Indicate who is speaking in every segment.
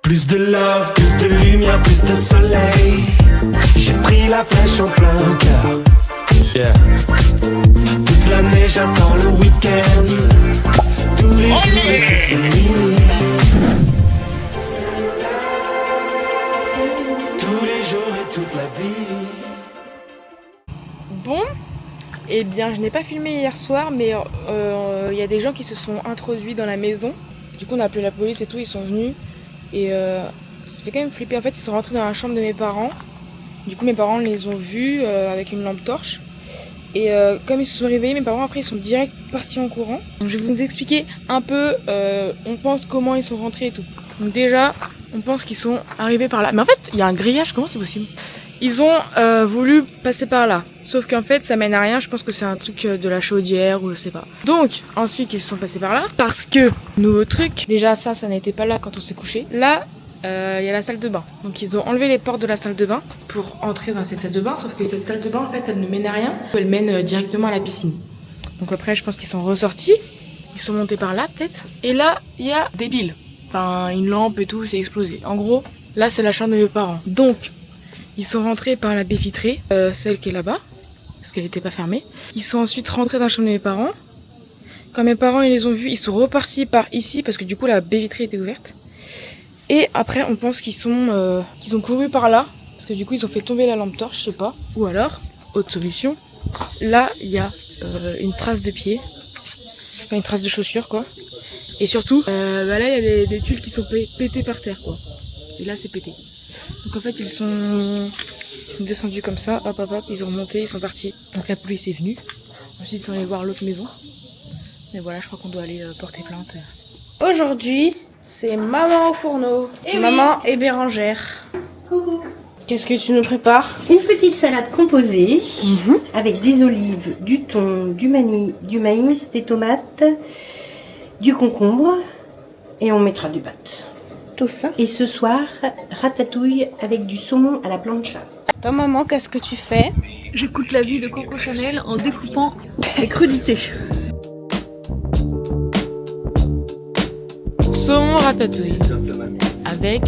Speaker 1: Plus de love, plus de lumière, plus de soleil. J'ai pris la flèche en plein cœur. Yeah. Toute l'année j'attends le week-end. Tous les jours et toutes les nuits. Tous les jours et toute la vie.
Speaker 2: Bon, eh bien je n'ai pas filmé hier soir, mais y a des gens qui se sont introduits dans la maison. Du coup on a appelé la police et tout, ils sont venus. Et ça fait quand même flipper. En fait ils sont rentrés dans la chambre de mes parents. Du coup mes parents les ont vus avec une lampe torche. Et comme ils se sont réveillés, mes parents après ils sont direct partis en courant. Donc je vais vous expliquer un peu, on pense comment ils sont rentrés et tout. Donc déjà on pense qu'ils sont arrivés par là. Mais en fait il y a un grillage, comment c'est possible? Ils ont voulu passer par là. Sauf qu'en fait ça mène à rien, je pense que c'est un truc de la chaudière ou je sais pas. Donc ensuite ils sont passés par là. Parce que, nouveau truc, déjà ça n'était pas là quand on s'est couché. Là il y a la salle de bain. Donc ils ont enlevé les portes de la salle de bain pour entrer dans cette salle de bain. Sauf que cette salle de bain en fait elle ne mène à rien. Elle mène directement à la piscine. Donc après je pense qu'ils sont ressortis. Ils sont montés par là peut-être. Et là il y a des billes. Enfin une lampe et tout, c'est explosé. En gros là c'est la chambre de mes parents. Donc ils sont rentrés par la baie vitrée, celle qui est là-bas. Parce qu'elle n'était pas fermée. Ils sont ensuite rentrés dans la chambre de mes parents. Quand mes parents ils les ont vus, ils sont repartis par ici parce que du coup la baie vitrée était ouverte. Et après on pense qu'ils ont couru par là parce que du coup ils ont fait tomber la lampe torche, je sais pas. Ou alors, autre solution, là il y a une trace de pied, enfin une trace de chaussure quoi. Et surtout, là il y a des tulles qui sont pétées par terre quoi. Et là c'est pété. Donc en fait ils sont descendus comme ça, hop hop hop, ils ont remonté, ils sont partis. Donc la police est venue. Ensuite ils sont allés voir l'autre maison. Mais voilà, je crois qu'on doit aller porter plainte. Aujourd'hui, c'est maman au fourneau.
Speaker 3: Et
Speaker 2: maman et Bérangère.
Speaker 3: Coucou.
Speaker 2: Qu'est-ce que tu nous prépares?
Speaker 3: Une petite salade composée avec des olives, du thon, du maïs, des tomates, du concombre et on mettra des pâtes.
Speaker 2: Tout ça.
Speaker 3: Et ce soir, ratatouille avec du saumon à la plancha.
Speaker 2: Toi maman, qu'est-ce que tu fais?
Speaker 4: J'écoute la vie de Coco Chanel en découpant les crudités.
Speaker 2: Saumon ratatouille avec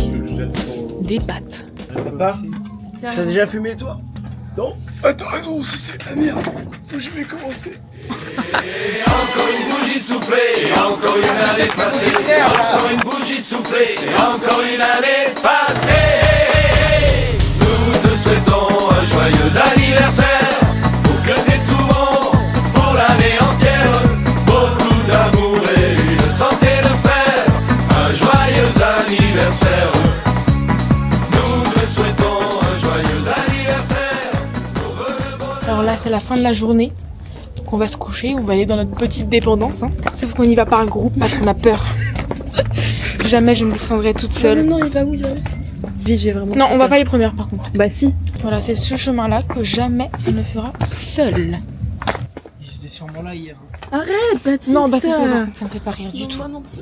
Speaker 2: des pâtes.
Speaker 5: Papa, t'as déjà fumé toi? Non? Ah, t'as raison, c'est de la merde. Faut que je vais commencer.
Speaker 1: Encore une bougie de soufflé, encore une année passée. Encore une bougie de soufflé, encore une année passée. Nous te souhaitons un joyeux anniversaire. Pour que t'aies tout bon pour l'année entière. Beaucoup d'amour et une santé de fer. Un joyeux anniversaire. Nous te souhaitons un joyeux anniversaire.
Speaker 2: Alors là c'est la fin de la journée. On va se coucher, on va aller dans notre petite dépendance. Hein. Sauf qu'on y va par groupe parce qu'on a peur. Jamais je me descendrai toute seule.
Speaker 4: Non, il va où, j'ai vraiment.
Speaker 2: Non, on va pas les premières par contre.
Speaker 4: Bah si.
Speaker 2: Voilà, c'est ce chemin-là que jamais on ne fera seul.
Speaker 5: Ils étaient sûrement là hier.
Speaker 4: Arrête, Baptiste.
Speaker 2: Non, Baptiste, ça me fait pas rire du tout.
Speaker 4: Moi non plus.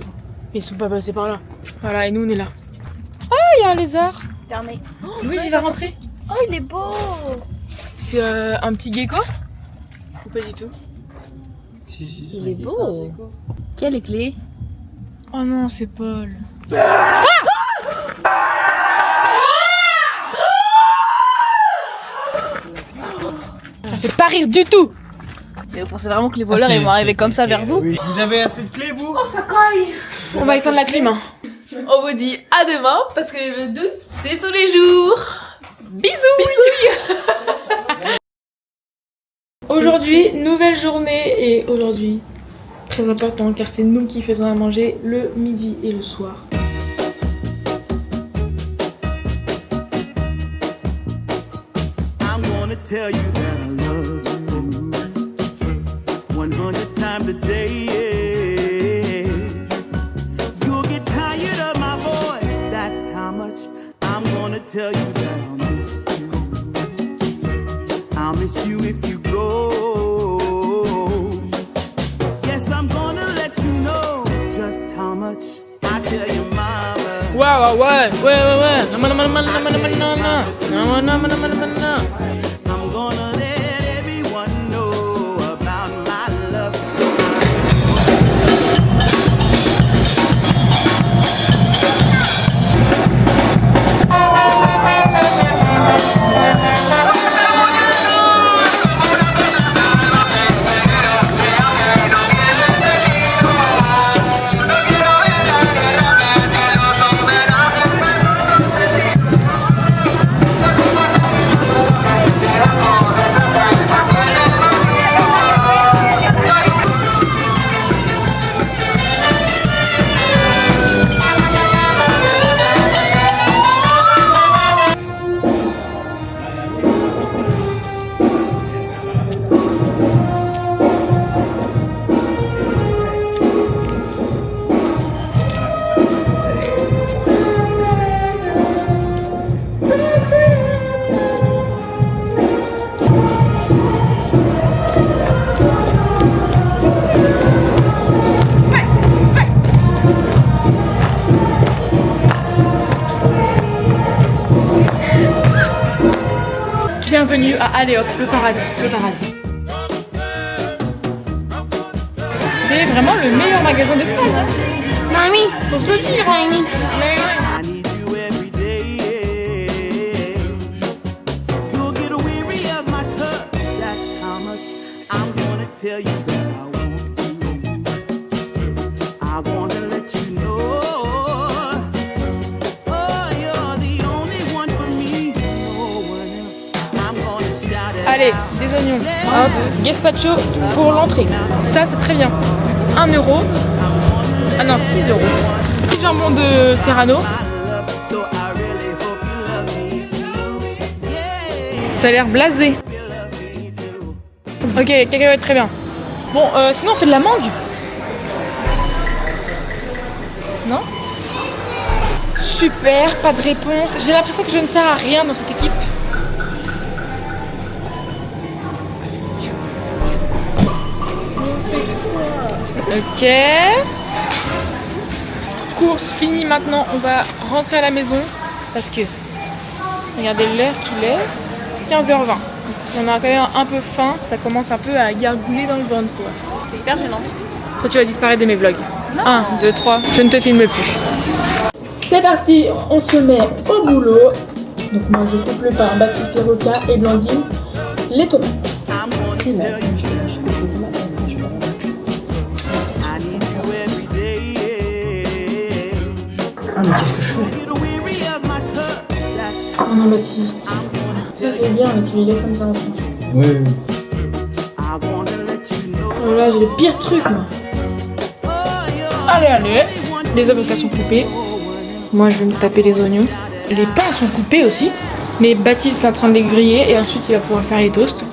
Speaker 2: Ils sont pas passés par là. Voilà, et nous on est là. Oh, il y a un lézard.
Speaker 4: Fermé.
Speaker 2: Louise, il va rentrer.
Speaker 4: Oh, il est beau.
Speaker 2: C'est un petit gecko? Ou pas du tout?
Speaker 5: Si,
Speaker 4: Il est beau. Qui a les clés?
Speaker 2: Oh non, c'est Paul. Ça fait pas rire du tout.
Speaker 4: Mais vous pensez vraiment que les voleurs ils vont arriver comme ça vers vous?
Speaker 5: Oui. Vous avez assez de clés, vous?
Speaker 2: On va éteindre la clim. Hein.
Speaker 4: On vous dit à demain parce que le doute c'est tous les jours.
Speaker 2: Bisous. Aujourd'hui, nouvelle journée et aujourd'hui, très important car c'est nous qui faisons à manger le midi et le soir.
Speaker 6: I'm gonna tell you that I love you 100 times a day. You'll get tired of my voice, that's how much I'm gonna tell you that I'll miss you. I'll miss you if you go. Yes, I'm gonna let you know just how much I tell you, mama.
Speaker 2: Ouais.
Speaker 4: Mana, mana, mana, mana.
Speaker 6: I'm gonna let everyone know about my love.
Speaker 2: Bienvenue à Allez Hop, le paradis, le paradis. C'est vraiment le meilleur magasin d'Espagne. Noémie, faut se le dire, Noémie.
Speaker 6: I need you every day. You'll get weary of my touch. That's how much I'm gonna tell you that I want you. I wanna let you know. Oh, you're the only one for me. No one else. I'm gonna shout it.
Speaker 2: Allez, des oignons. Hop, gazpacho pour l'entrée. Ça, c'est très bien. 1 euro. Ah non, 6 euros. Petit jambon de Serrano.
Speaker 6: So I really hope you love me too. Yeah,
Speaker 2: T'as l'air blasé. Ok, cacahuète, très bien. Bon, sinon on fait de la mangue. Non? Super, pas de réponse. J'ai l'impression que je ne sers à rien dans cette équipe. Ok. Course finie maintenant. On va rentrer à la maison parce que regardez l'heure qu'il est. 15h20. On a quand même un peu faim. Ça commence un peu à gargouiller dans le ventre quoi.
Speaker 4: C'est hyper gênant.
Speaker 2: Toi tu vas disparaître de mes vlogs. 1, 2, 3. Je ne te filme plus. C'est parti. On se met au boulot. Donc moi je coupe le pain. Baptiste les roca et Blandine les tomates.
Speaker 6: I'm gonna tell you. I need you every day.
Speaker 5: Ah, mais qu'est-ce que je fais?
Speaker 6: Get weary of my touch. That's
Speaker 2: Oh non Baptiste.
Speaker 6: I'm gonna
Speaker 2: Ça
Speaker 6: tell
Speaker 2: c'est
Speaker 6: you.
Speaker 2: bien mais tu les laisses comme ça en tranche.
Speaker 5: Oui.
Speaker 6: I wanna let you know.
Speaker 2: Oh là j'ai le pire truc moi.
Speaker 6: Oh, you're
Speaker 2: Allez allez. Les avocats sont coupés. Moi je vais me taper les oignons. Les pains sont coupés aussi. Mais Baptiste est en train de les griller et ensuite il va pouvoir faire les toasts.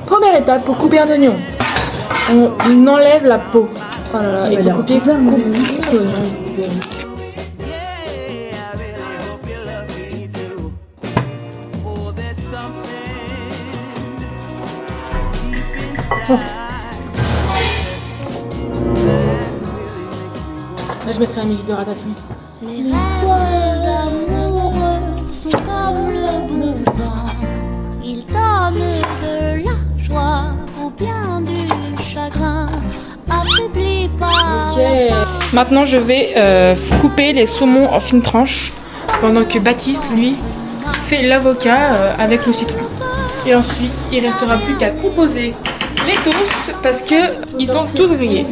Speaker 2: Première étape pour couper un oignon. On enlève la peau. Oh là là, il faut couper l'oignon.
Speaker 6: oh, there's something
Speaker 2: Là je mettrai la musique de Ratatouille.
Speaker 7: Les rêves amoureux sont comme le bon vent. Ils donnent de la joie ou bien du chagrin. Affaibli par
Speaker 2: Ok. Maintenant je vais couper les saumons en fines tranches pendant que Baptiste lui fait l'avocat avec le citron. Et ensuite il restera plus qu'à composer les toasts parce que ils sont tous grillés.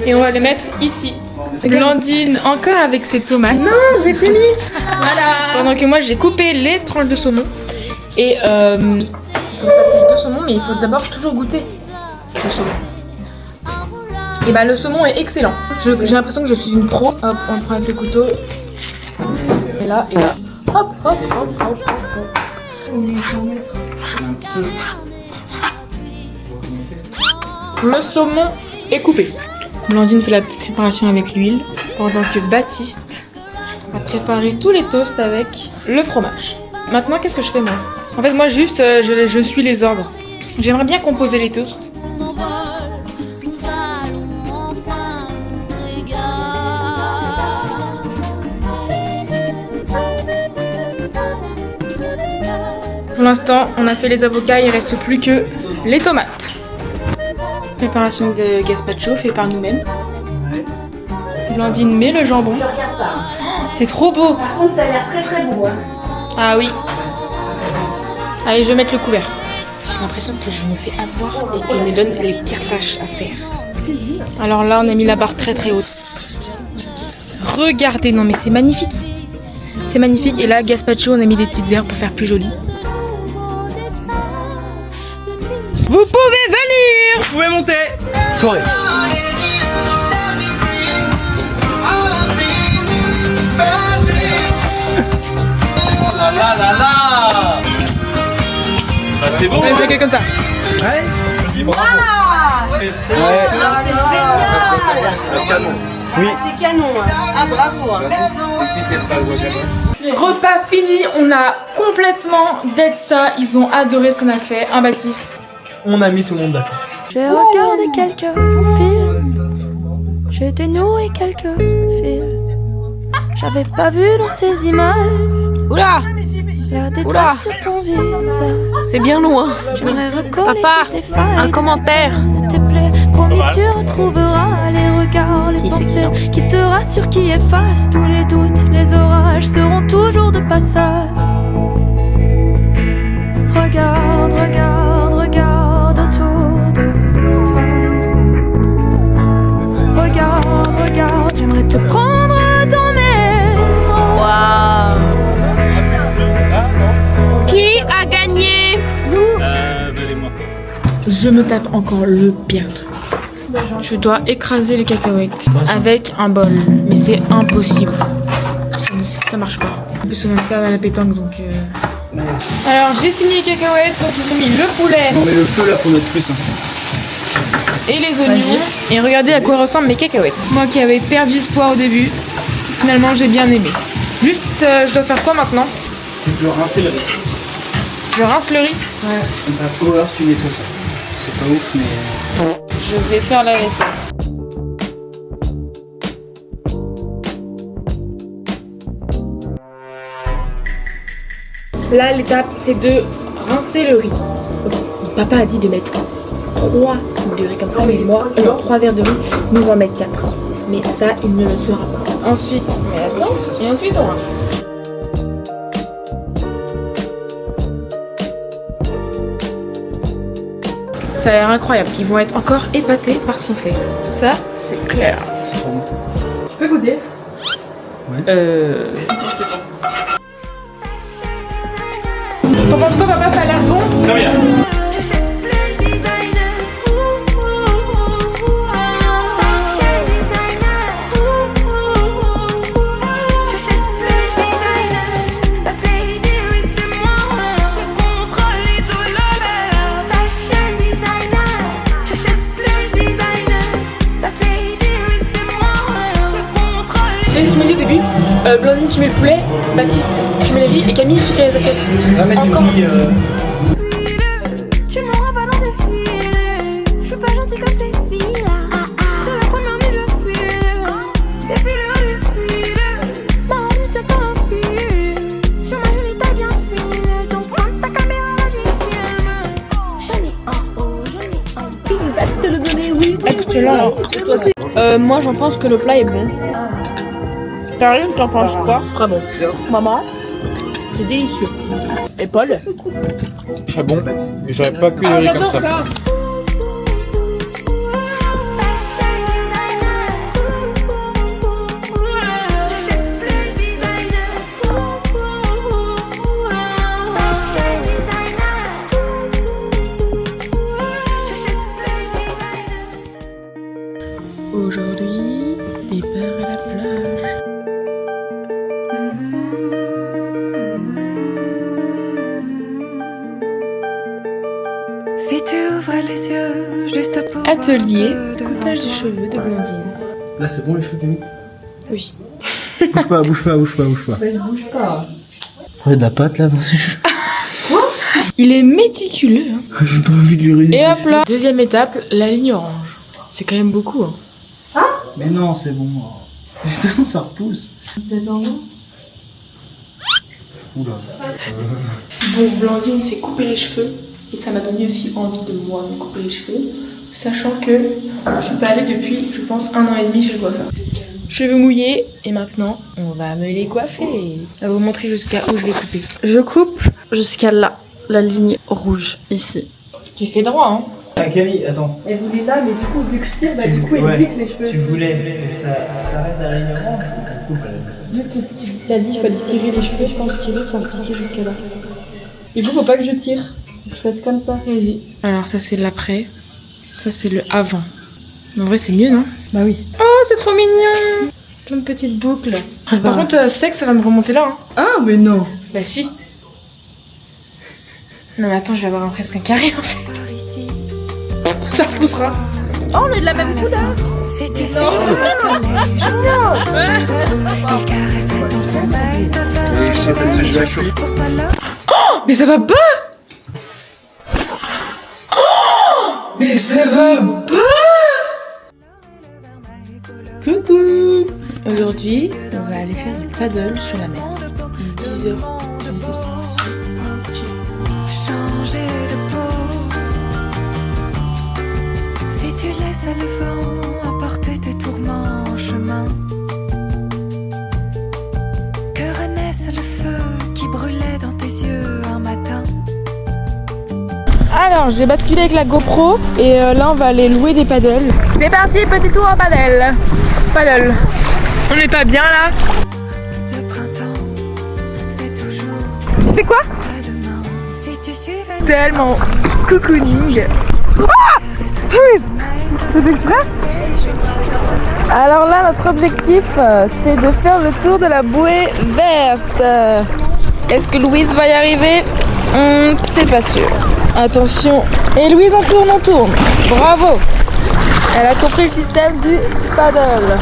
Speaker 2: Et on va les mettre ici. Blandine encore avec ses tomates. Non, j'ai fini. Voilà. Pendant que moi j'ai coupé les tranches de saumon. Et il faut passer les deux saumons, mais il faut d'abord toujours goûter le saumon. Et bah le saumon est excellent. J'ai l'impression que je suis une pro. Hop, on prend avec le couteau. Et là, et là. Hop, hop, hop, hop, hop. Le saumon est coupé. Blandine fait la petite préparation avec l'huile, pendant que Baptiste a préparé tous les toasts avec le fromage. Maintenant, qu'est-ce que je fais moi? En fait, moi juste, je suis les ordres. J'aimerais bien composer les toasts.
Speaker 7: mon envol, nous allons enfin nous régaler.
Speaker 2: Pour l'instant, on a fait les avocats, il reste plus que les tomates. Préparation de gazpacho fait par nous-mêmes. Blandine met le jambon. C'est trop beau.
Speaker 3: Par contre, ça a l'air très très beau. Hein.
Speaker 2: Ah oui. Allez, je vais mettre le couvert. J'ai l'impression que je me fais avoir et qu'il me donne les pires tâches à faire. Alors là, on a mis la barre très très haute. Regardez, non mais c'est magnifique. C'est magnifique. Et là, gazpacho, on a mis des petites herbes pour faire plus joli. Vous pouvez venir!
Speaker 5: Vous pouvez monter. Corée.
Speaker 1: La la la la. Bah c'est bon.
Speaker 2: C'est que comme ça.
Speaker 5: Ouais.
Speaker 3: C'est génial.
Speaker 5: Oui.
Speaker 3: C'est canon. Hein. Ah bravo. Hein.
Speaker 2: Repas fini, on a complètement dead ça. Ils ont adoré ce qu'on a fait. Un Baptiste.
Speaker 5: On a mis tout le monde d'accord.
Speaker 7: J'ai regardé quelques films, j'ai dénoué quelques fils. J'avais pas vu dans ces images
Speaker 4: Oula,
Speaker 7: la
Speaker 4: Oula.
Speaker 7: détresse sur ton visage.
Speaker 4: c'est bien loin.
Speaker 7: J'aimerais recoller
Speaker 4: Papa,
Speaker 7: toutes les failles
Speaker 4: un commentaire.
Speaker 7: de tes plaies. Promis, tu retrouveras les regards, les pensées qui te rassurent, qui effacent tous les doutes. Les orages seront toujours de passage. Regarde, regarde, regarde autour de toi. Regarde, regarde, j'aimerais te prendre dans mes bras.
Speaker 4: Waouh. Qui a gagné?
Speaker 2: Je me tape encore le pire truc. Je dois écraser les cacahuètes avec un bol. Mais c'est impossible. Ça marche pas. En plus, on aime pas la pétanque donc. Alors, j'ai fini les cacahuètes. Donc, ils ont mis le poulet
Speaker 5: On met le feu là, faut mettre plus. Hein.
Speaker 2: et les oignons. Et regardez à quoi ressemblent mes cacahuètes. Moi qui avais perdu espoir au début, finalement, j'ai bien aimé. Juste, je dois faire quoi maintenant?
Speaker 5: Tu peux rincer le riz.
Speaker 2: Je rince le riz.
Speaker 5: Ouais. T'as power, tu nettoies ça. C'est pas ouf, mais.
Speaker 2: Je vais faire la vaisselle. Là, l'étape, c'est de rincer le riz. Papa a dit de mettre 3 trucs de riz comme ça, mais moi, 3 verres de riz, nous on va mettre 4. Mais ça, il ne le saura pas. Ensuite, on met là-dedans, et ensuite on rince. Ça a l'air incroyable, ils vont être encore épatés par ce qu'on fait. Ça, c'est clair.
Speaker 5: C'est trop bon.
Speaker 2: Tu peux goûter?
Speaker 5: Ouais.
Speaker 2: T'en penses quoi, papa? Ça a l'air bon?
Speaker 1: Très bien.
Speaker 2: C'est ce qu'il m'a dit au début. Blandine, tu mets le poulet, Baptiste, tu mets les riz et Camille, tu tiens les assiettes.
Speaker 5: On va mettre
Speaker 2: Encore.
Speaker 5: du riz.
Speaker 7: Tu m'auras pas dans tes filets. Je suis pas gentille comme ces filles-là. C'est la première nuit, je file. Défile, défile. Ma robe, c'est comme un fil. Sur ma jolie taille bien fine. Donc prends ta caméra, vas-y, filme. J'en ai un haut, j'en ai un bas. Il va te le donner, oui.
Speaker 2: Excellent. Moi, j'en pense que le plat est bon. Karine, t'en penses quoi? Très bon. Maman? C'est délicieux. Et Paul?
Speaker 8: Très bon. J'aurais pas cuit le riz comme ça.
Speaker 2: Aujourd'hui, départ à la plage.
Speaker 9: Si tu ouvres les yeux juste pour
Speaker 2: Atelier, coupage de cheveux de Blandine.
Speaker 5: Là, c'est bon les cheveux, Camille?
Speaker 2: Oui.
Speaker 5: Bouge pas, bouge pas, bouge pas, bouge pas.
Speaker 3: Mais bouge pas.
Speaker 5: Ouais, de la pâte là dans ses cheveux.
Speaker 2: Il est méticuleux. Hein.
Speaker 5: J'ai pas envie de lui ruiner.
Speaker 2: Et hop là. Deuxième étape, la ligne orange. C'est quand même beaucoup. Hein.
Speaker 5: Mais non, c'est bon. Putain, ça repousse.
Speaker 8: Oula.
Speaker 2: Bon, Blandine s'est coupé les cheveux et ça m'a donné aussi envie de moi me couper les cheveux, sachant que je suis pas allée depuis, je pense, 1 an et demi chez le coiffeur. Cheveux mouillés et maintenant on va me les coiffer. Je vais vous montrer jusqu'à où je vais couper.
Speaker 10: Je coupe jusqu'à là, la ligne rouge, ici.
Speaker 2: Tu fais droit, hein?
Speaker 5: Ah, Camille, attends.
Speaker 10: Elle voulait là, mais du coup, vu que je tire,
Speaker 5: Tu-
Speaker 10: du coup, elle
Speaker 5: ouais,
Speaker 10: pique les cheveux.
Speaker 5: Tu voulais, mais ça reste à l'alignement.
Speaker 10: Vu que tu t'as dit qu'il fallait tirer les cheveux, je pense que tirer, ça va piquer jusqu'à là. Du coup, faut pas que je tire. Je fasse comme ça. Vas-y.
Speaker 2: Alors ça c'est l'après, ça c'est le avant. Mais en vrai c'est mieux, non?
Speaker 10: Bah oui.
Speaker 2: Oh c'est trop mignon! Plein de petites boucles. Par contre c'est que ça va me remonter là, hein?
Speaker 10: Ah, mais non.
Speaker 2: Bah si. Non mais attends, je vais avoir presque un carré en fait. Ça repoussera.
Speaker 4: Oh, on est de la même couleur.
Speaker 9: Si tu suis le soleil juste il caresse ton sommeil, te
Speaker 5: Et je sais pas si je vais chauffer.
Speaker 9: pour toi là.
Speaker 2: Mais ça va pas! Oh mais ça va pas! Coucou! Aujourd'hui, on va aller faire du paddle sur la mer. 10h, comme ça c'est
Speaker 9: Changer de peau. Si tu laisses le vent emporter tes tourments en chemin, que renaisse le feu qui brûlait dans tes yeux un matin.
Speaker 2: Alors, j'ai basculé avec la GoPro et là on va aller louer des paddles. C'est parti, petit tour en paddle. Paddle. On n'est pas bien là.
Speaker 9: Le printemps, c'est toujours
Speaker 2: Tu fais quoi?
Speaker 9: pas demain. Si tu suivais
Speaker 2: Tellement cocooning. C'est exprès? Alors là, notre objectif, c'est de faire le tour de la bouée verte. Est-ce que Louise va y arriver? C'est pas sûr. Attention. Et Louise, on tourne. Bravo. Elle a compris le système du paddle.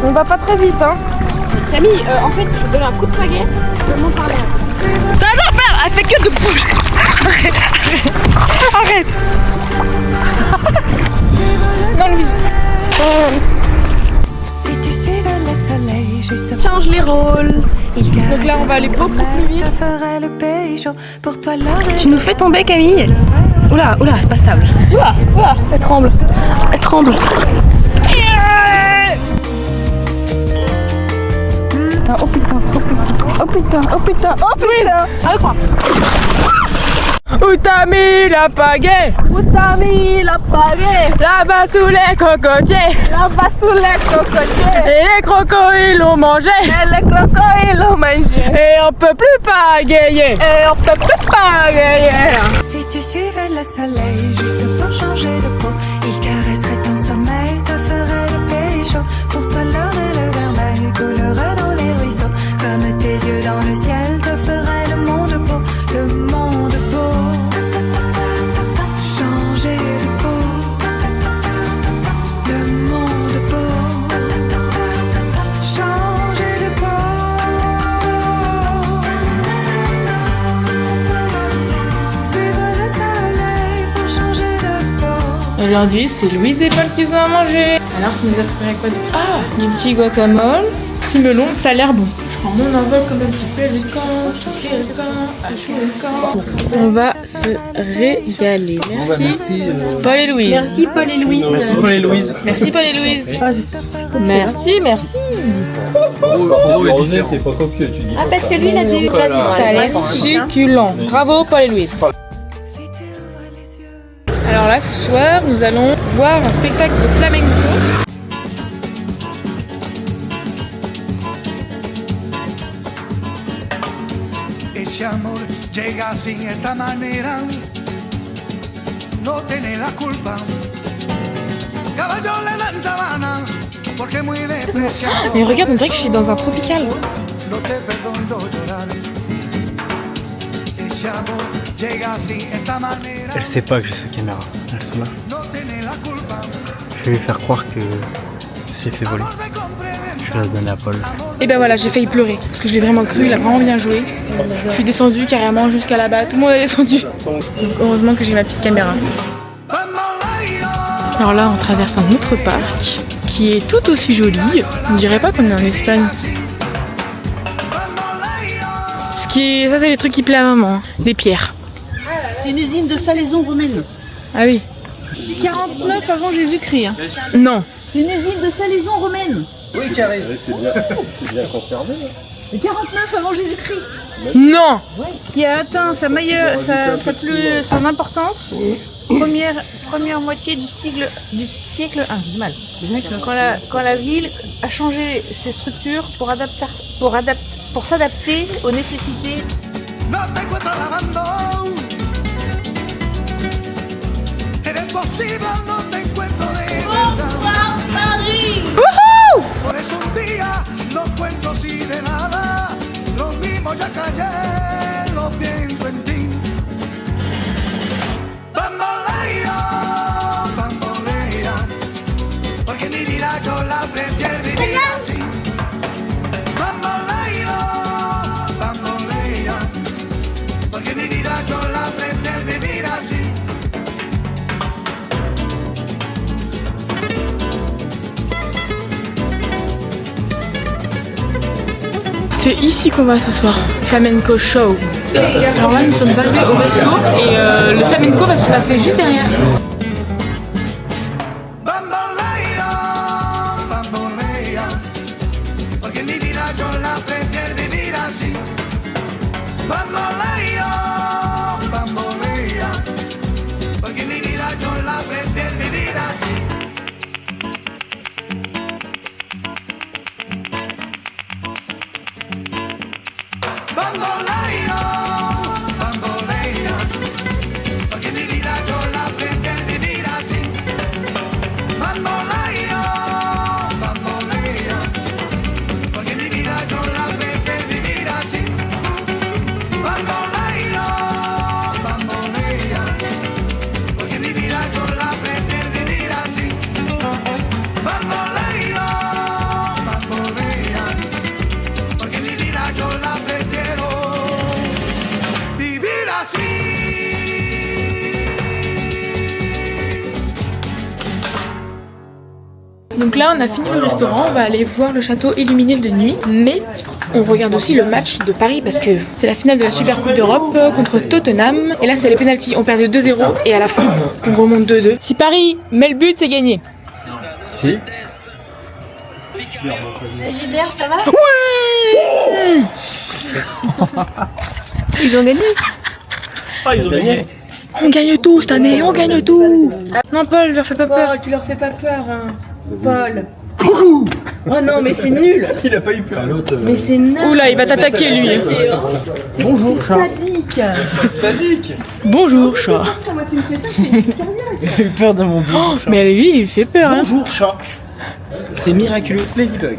Speaker 2: On va pas très vite, hein. Camille, en fait, je te donne un coup de pagaie. Je te montre par là. T'as rien à faire. Elle fait que de bouger. Arrête. Non, Louise.
Speaker 9: Si tu suivais le soleil juste
Speaker 2: Change les rôles. Donc là, on va aller beaucoup plus vite.
Speaker 9: ferait le pays chaud pour toi là.
Speaker 10: Tu nous fais tomber, Camille. Oula, c'est pas stable.
Speaker 2: Oula, elle tremble.
Speaker 10: Elle tremble. Oh putain.
Speaker 2: Où t'as mis la pagaie? Là-bas sous les cocotiers. Et les crocodiles l'ont mangé. Et on peut plus pagayer.
Speaker 9: Si tu suivais le soleil juste pour changer de peau, il caresserait ton sommeil, te ferait le pays chaud. Pour toi l'or et le vermeil coulerait dans les ruisseaux. Comme tes yeux dans le ciel te ferait le monde beau. Changer de peau, le monde beau. Changer de peau. Suivre le soleil pour changer de peau.
Speaker 2: Aujourd'hui, c'est Louise et Paul qui sont à manger. Alors, tu nous as préparé quoi? Ah, du petit guacamole, petit melon, ça a l'air bon. Je prends mon envol comme un petit pélican. On va se régaler. Merci. Paul et Louise.
Speaker 10: Merci Paul et Louise.
Speaker 5: Merci Paul et Louise.
Speaker 2: Merci Paul et Louise. Merci.
Speaker 8: René, c'est pas copieux, tu dis.
Speaker 3: Ah, parce que lui, il a des
Speaker 2: Ça a l'air succulent. Bravo Paul et Louise.
Speaker 9: Si tu ouvres les yeux.
Speaker 2: Alors là, ce soir, nous allons voir un spectacle de flamenco.
Speaker 11: Ese amor llega sin esta manera, no tiene la culpa. Caballo le dan sabana, porque muy despreciado.
Speaker 2: Mais regarde, on dirait que je suis dans un tropical.
Speaker 11: No te perdono llorar. Ese amor llega sin esta manera,
Speaker 5: Elle sait pas que j'ai cette caméra. Elles sont là.
Speaker 11: no tiene la culpa.
Speaker 5: Je vais lui faire croire que c'est fait voler. Je vais la donner à Paul.
Speaker 2: Et ben voilà, j'ai failli pleurer parce que je l'ai vraiment cru, il a vraiment bien joué. Je suis descendue carrément jusqu'à là-bas, tout le monde est descendu. Donc heureusement que j'ai ma petite caméra. Alors là, on traverse un autre parc qui est tout aussi joli. On dirait pas qu'on est en Espagne. Ça c'est les trucs qui plaisent à maman, hein. Des pierres.
Speaker 3: C'est une usine de salaison romaine.
Speaker 2: Ah oui.
Speaker 3: 49 avant Jésus-Christ. Hein.
Speaker 2: Non.
Speaker 3: C'est une usine de salaison romaine.
Speaker 5: Oui, carré. C'est bien conservé.
Speaker 3: 49 avant Jésus-Christ.
Speaker 2: Non.
Speaker 3: Qui a atteint sa meilleure, son importance. Première moitié du siècle 1. J'ai mal. Quand la ville a changé ses structures pour s'adapter aux nécessités.
Speaker 11: No te encuentro lavando. Eres posible, no te encuentro de
Speaker 4: Bonsoir Paris.
Speaker 11: Por eso un día no cuento así de nada. Lo mismo ya callé, lo pienso en ti. Bambolea, bambolea, porque mi vida yo la prefiero vivir así. Bambolea, bambolea, porque mi vida yo la prefiero vivir así.
Speaker 2: C'est ici qu'on va ce soir. Flamenco Show. Alors là, nous sommes arrivés au resto et le flamenco va se passer juste derrière.
Speaker 11: Bambolea, bambolea, porque mi vida yo la prefiero vivir así. Bambolea, bambolea, porque mi vida yo la prefiero vivir así. Bambolea, bambolea, porque mi vida yo la prefiero vivir así. Bambolea, bambolea, porque mi vida yo la prefiero vivir así. Bambolea, bambolea, porque mi vida yo la prefiero vivir así. Bambolea, bambolea, porque mi vida yo la prefiero vivir así.
Speaker 2: Donc là, on a fini le restaurant, on va aller voir le château illuminé de nuit, mais on regarde aussi le match de Paris parce que c'est la finale de la Super Coupe d'Europe contre Tottenham. Et là, c'est les pénaltys. On perdait 2-0 et à la fin, on remonte 2-2. Si Paris met le but, c'est gagné.
Speaker 8: Si.
Speaker 3: Gilbert, ça va?
Speaker 2: Oui. Ils ont gagné.
Speaker 5: Ah, ils ont gagné.
Speaker 2: On gagne tout cette année, on gagne tout. Non, Paul, leur fais pas peur.
Speaker 3: Paul, tu leur fais pas peur, hein. Paul. Coucou. Oh non, mais c'est nul.
Speaker 5: Il a pas eu peur.
Speaker 3: Mais c'est nul.
Speaker 2: Oula, il va t'attaquer lui.
Speaker 3: Bonjour, chat. Sadique.
Speaker 5: Sadique.
Speaker 2: Bonjour, chat.
Speaker 3: Moi, tu me fais ça, je suis une cardiaque.
Speaker 5: Il a eu peur de mon bonjour chat.
Speaker 2: Mais lui, il fait peur. Hein.
Speaker 5: Bonjour chat. C'est Miraculous Ladybug.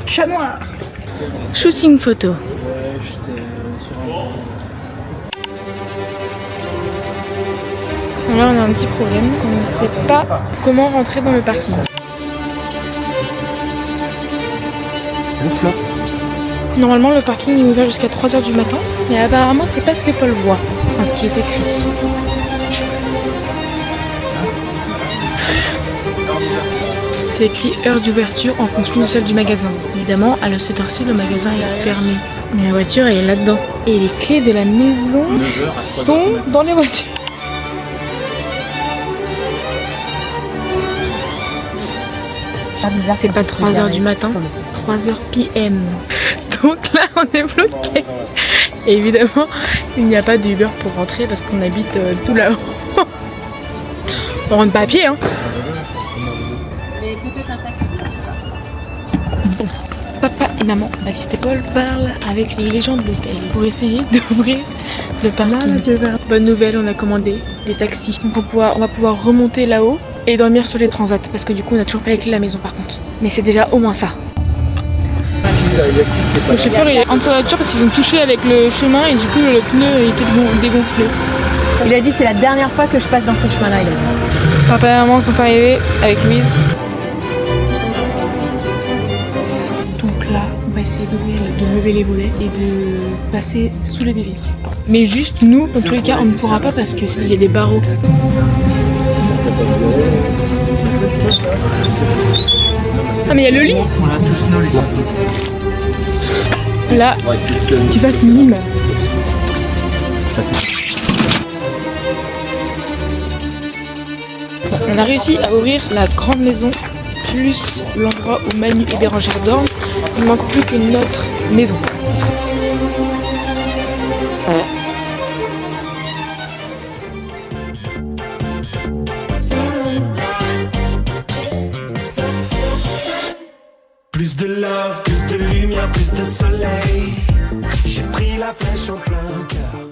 Speaker 5: Chat noir.
Speaker 2: Shooting photo. Là, on a un petit problème. On ne sait pas comment rentrer dans le parking.
Speaker 5: Le flop.
Speaker 2: Normalement, le parking est ouvert jusqu'à 3h du matin. Mais apparemment, c'est pas ce que Paul voit. Enfin, ce qui est écrit. C'est écrit heure d'ouverture en fonction de celle du magasin. Évidemment, à cette heure-ci, le magasin est fermé. Mais la voiture, elle est là-dedans. Et les clés de la maison sont dans les voitures. C'est pas 3h du matin, c'est 3h PM. Donc là, on est bloqué. Et évidemment, il n'y a pas d'Uber pour rentrer parce qu'on habite tout là-haut. On rentre pas à pied, hein. Bon, papa et maman, Baptiste et Paul parlent avec les gens de l'hôtel pour essayer d'ouvrir le parking. Bonne nouvelle, on a commandé des taxis. Donc on va pouvoir remonter là-haut et dormir sur les transats parce que du coup on a toujours pas les clés de la maison par contre. Mais c'est déjà au moins ça. Le chauffeur il est en dessous de la voiture parce qu'ils ont touché avec le chemin et du coup le pneu il était dégonflé.
Speaker 3: Il a dit c'est la dernière fois que je passe dans ces chemins-là.
Speaker 2: Papa et maman sont arrivés avec Louise. Donc là on va essayer de lever les volets et de passer sous les vitres. Mais juste nous, dans tous les cas on ne pourra pas parce qu'il y a des barreaux. Ah mais il y a le lit.
Speaker 5: On a tous nos lits.
Speaker 2: là, tu fasses une limace. On a réussi à ouvrir la grande maison, plus l'endroit où Manu et Bérangère dorment. Il ne manque plus qu'une autre maison.
Speaker 6: Plus de love, plus de lumière, plus de soleil. J'ai pris la flèche en plein cœur.